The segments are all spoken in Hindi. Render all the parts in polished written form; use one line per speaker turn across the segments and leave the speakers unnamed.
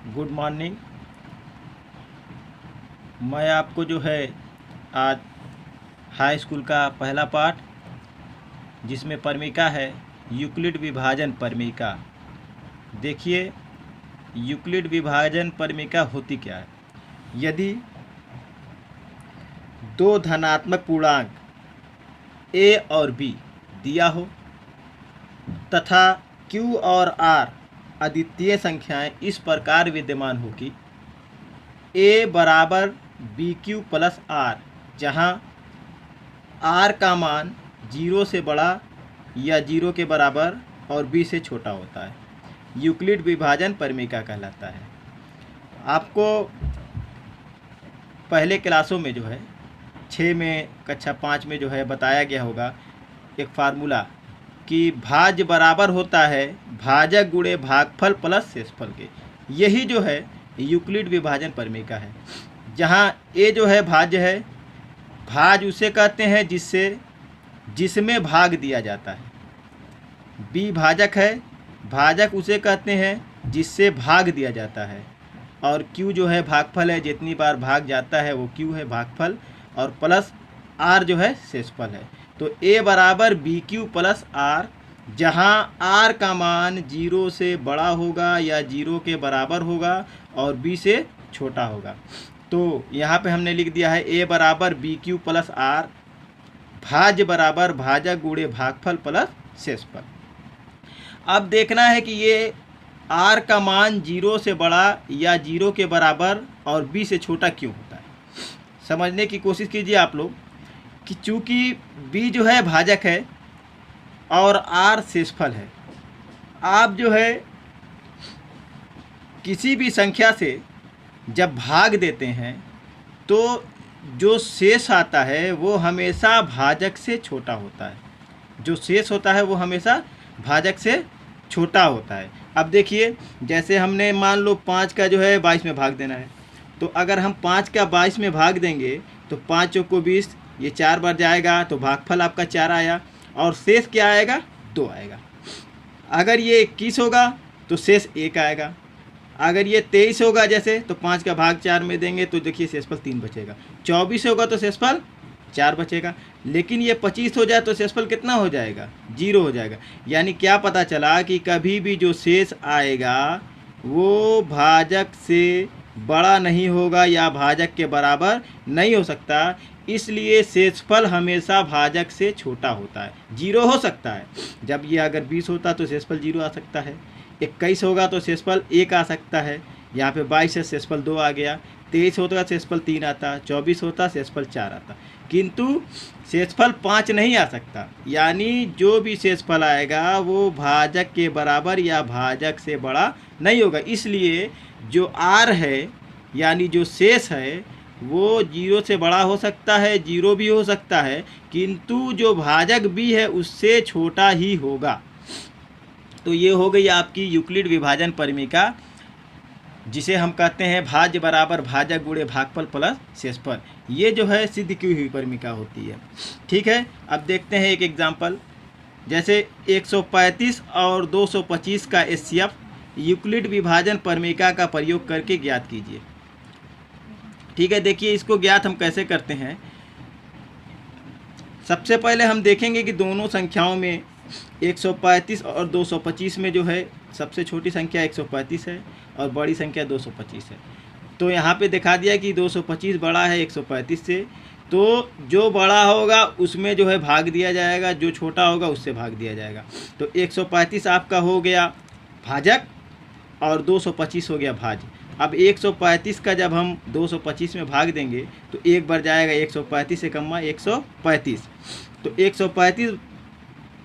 Good morning. मैं आपको जो है आज हाई स्कूल का पहला पाठ, जिसमें परमिका है यूक्लिड विभाजन परमिका। देखिए, यूक्लिड विभाजन परमिका होती क्या है। यदि दो धनात्मक पूर्णांक a और b दिया हो तथा q और r अद्वितीय संख्याएं इस प्रकार विद्यमान हो कि a बराबर बी क्यू प्लस आर, जहाँ r का मान 0 से बड़ा या 0 के बराबर और b से छोटा होता है, यूक्लिड विभाजन परमिका कहलाता है। आपको पहले क्लासों में जो है 6 में कक्षा 5 में जो है बताया गया होगा एक फार्मूला कि भाज्य बराबर होता है भाजक गुणे भागफल प्लस शेषफल के। यही जो है यूक्लिड विभाजन परमिका है, जहाँ ए जो है भाज्य है। भाज उसे कहते हैं जिसमें भाग दिया जाता है। बी भाजक है, भाजक उसे कहते हैं जिससे भाग दिया जाता है। और क्यू जो है भागफल है, जितनी बार भाग जाता है वो क्यू है भागफल, और प्लस आर जो है शेषफल है। तो ए बराबर बी क्यू प्लस आर, जहाँ आर का मान 0 से बड़ा होगा या 0 के बराबर होगा और बी से छोटा होगा। तो यहाँ पे हमने लिख दिया है ए बराबर बी क्यू प्लस आर, भाज्य बराबर भाजक गुणे भागफल प्लस शेषफल। अब देखना है कि ये आर का मान 0 से बड़ा या 0 के बराबर और बी से छोटा क्यों होता है। समझने की कोशिश कीजिए आप लोग कि चूँकि b जो है भाजक है और r शेषफल है। आप जो है किसी भी संख्या से जब भाग देते हैं तो जो शेष आता है वो हमेशा भाजक से छोटा होता है। जो शेष होता है वो हमेशा भाजक से छोटा होता है। अब देखिए, जैसे हमने मान लो 5 का जो है 22 में भाग देना है, तो अगर हम 5 का 22 में भाग देंगे तो 5 चौक को 20, ये 4 बार जाएगा तो भागफल आपका 4 आया और शेष क्या आएगा, 2 आएगा। अगर ये 21 होगा तो शेष 1 आएगा। अगर ये 23 होगा जैसे, तो 5 का भाग 4 में देंगे तो देखिए शेषफल 3 बचेगा। 24 होगा तो शेषफल 4 बचेगा। लेकिन ये 25 हो जाए तो शेषफल कितना हो जाएगा, 0 हो जाएगा। यानी क्या पता चला कि कभी भी जो शेष आएगा वो भाजक से बड़ा नहीं होगा या भाजक के बराबर नहीं हो सकता। इसलिए शेषफल हमेशा भाजक से छोटा होता है। 0 हो सकता है, जब ये अगर 20 होता तो शेषफल 0 आ सकता है। 21 होगा तो शेषफल 1 आ सकता है। यहाँ पे 22 है, शेषफल 2 आ गया। 23 होता शेषफल 3 आता। 24 होता शेषफल 4 आता। किंतु शेषफल 5 नहीं आ सकता। यानी जो भी शेषफल आएगा वो भाजक के बराबर या भाजक से बड़ा नहीं होगा। इसलिए जो आर है यानी जो शेष है वो 0 से बड़ा हो सकता है, 0 भी हो सकता है, किंतु जो भाजक भी है उससे छोटा ही होगा। तो ये हो गई आपकी यूक्लिड विभाजन परमिका, जिसे हम कहते हैं भाज्य बराबर भाजक गुणे भागफल प्लस शेषफल। ये जो है सिद्ध की हुई परमिका होती है। ठीक है, अब देखते हैं एक एग्जाम्पल। जैसे 135 और 225 का एचसीएफ यूक्लिड विभाजन परमिका का प्रयोग करके ज्ञात कीजिए। ठीक है, देखिए इसको ज्ञात हम कैसे करते हैं। सबसे पहले हम देखेंगे कि दोनों संख्याओं में 135 और 225 में जो है सबसे छोटी संख्या 135 है और बड़ी संख्या 225 है। तो यहाँ पे दिखा दिया कि 225 बड़ा है 135 से, तो जो बड़ा होगा उसमें जो है भाग दिया जाएगा, जो छोटा होगा उससे भाग दिया जाएगा। तो 135 आपका हो गया भाजक और 225 हो गया भाज्य। अब 135 का जब हम 225 में भाग देंगे तो एक बार जाएगा 135 से कम्मा 135, तो 135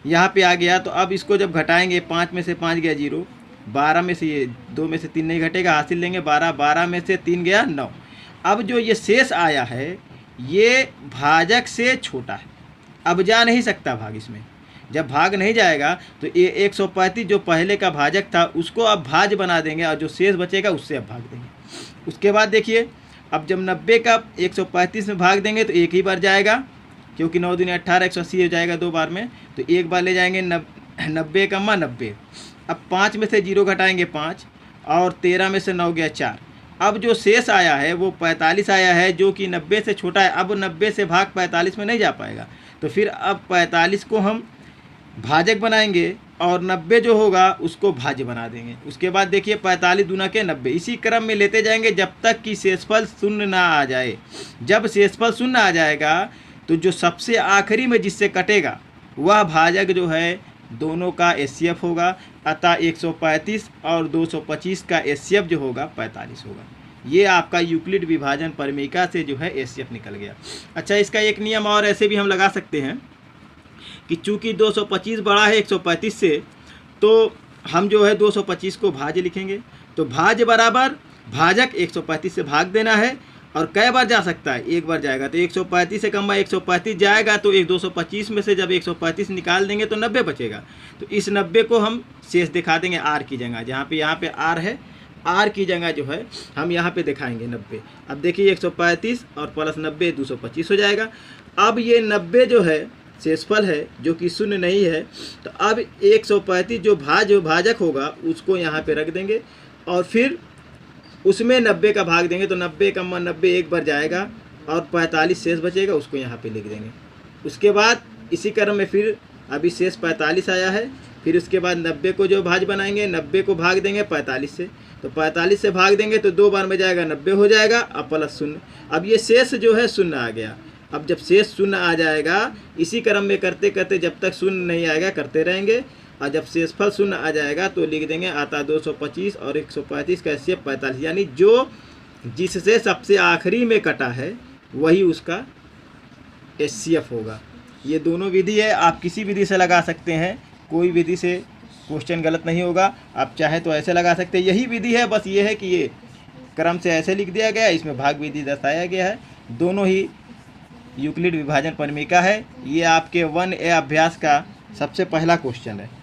यहाँ पे आ गया। तो अब इसको जब घटाएंगे, 5 में से 5 गया 0, 12 में से ये 2 में से 3 नहीं घटेगा, हासिल लेंगे 12, 12 में से 3 गया 9। अब जो ये शेष आया है ये भाजक से छोटा है, अब जा नहीं सकता भाग। इसमें जब भाग नहीं जाएगा तो ये 135 जो पहले का भाजक था उसको अब भाज्य बना देंगे और जो शेष बचेगा उससे अब भाग देंगे। उसके बाद देखिए, अब जब 90 का 135 में भाग देंगे तो एक ही बार जाएगा, क्योंकि 9 दूनी 18, 180 हो जाएगा 2 बार में, तो एक बार ले जाएंगे 90 का 90। अब 5 में से 0 घटाएंगे 5, और 13 में से 9 गया 4। अब जो शेष आया है वो 45 आया है, जो कि 90 से छोटा है। अब 90 से भाग 45 में नहीं जा पाएगा, तो फिर अब 45 को हम भाजक बनाएंगे और 90 जो होगा उसको भाज्य बना देंगे। उसके बाद देखिए 45 दूना के 90, इसी क्रम में लेते जाएंगे जब तक कि शेषफल शून्य ना आ जाए। जब शेषफल शून्य आ जाएगा तो जो सबसे आखिरी में जिससे कटेगा वह भाजक जो है दोनों का एचसीएफ होगा। अतः 135 और 225 का एचसीएफ जो होगा 45 होगा। ये आपका यूक्लिड विभाजन परिमेयिका से जो है एचसीएफ निकल गया। अच्छा, इसका एक नियम और ऐसे भी हम लगा सकते हैं कि चूंकि 225 बड़ा है 135 से, तो हम जो है 225 को भाज्य लिखेंगे। तो भाज्य बराबर भाजक 135 से भाग देना है। और कई बार जा सकता है, एक बार जाएगा तो 135 से कम 135 जाएगा, तो 225 में से जब 135 निकाल देंगे तो 90 बचेगा। तो इस 90 को हम शेष दिखा देंगे आर की जगह, जहाँ पे यहाँ पे आर है, आर की जगह जो है हम यहाँ पे दिखाएंगे 90। अब देखिए 135 और प्लस 90 225 हो जाएगा। अब ये 90 जो है शेषफल है जो कि शून्य नहीं है, तो अब 135 जो भाजक होगा उसको यहाँ पे रख देंगे और फिर उसमें 90 का भाग देंगे। तो 90 कम्मा 90 एक बार जाएगा और 45 शेष बचेगा, उसको यहाँ पे लिख देंगे। उसके बाद इसी क्रम में फिर अभी शेष 45 आया है, फिर उसके बाद 90 को जो भाज बनाएंगे 90 को भाग देंगे 45 से, तो 45 से भाग देंगे तो 2 बार में जाएगा 90 हो जाएगा, अब प्लस शून्य। अब ये शेष जो है शून्य आ गया। अब जब शेष शून्य आ जाएगा इसी क्रम में करते करते जब तक शून्य नहीं आएगा करते रहेंगे, और जब शेषफल शून्य आ जाएगा तो लिख देंगे आता 225 और 135 का एचसीएफ 45, यानी जो जिससे सबसे आखिरी में कटा है वही उसका एचसीएफ होगा। ये दोनों विधि है, आप किसी विधि से लगा सकते हैं, कोई विधि से क्वेश्चन गलत नहीं होगा। आप चाहे तो ऐसे लगा सकते हैं, यही विधि है, बस ये है कि ये क्रम से ऐसे लिख दिया गया, इसमें भाग विधि दर्शाया गया है। दोनों ही यूक्लिड विभाजन परिमेयिका है। ये आपके 1A अभ्यास का सबसे पहला क्वेश्चन है।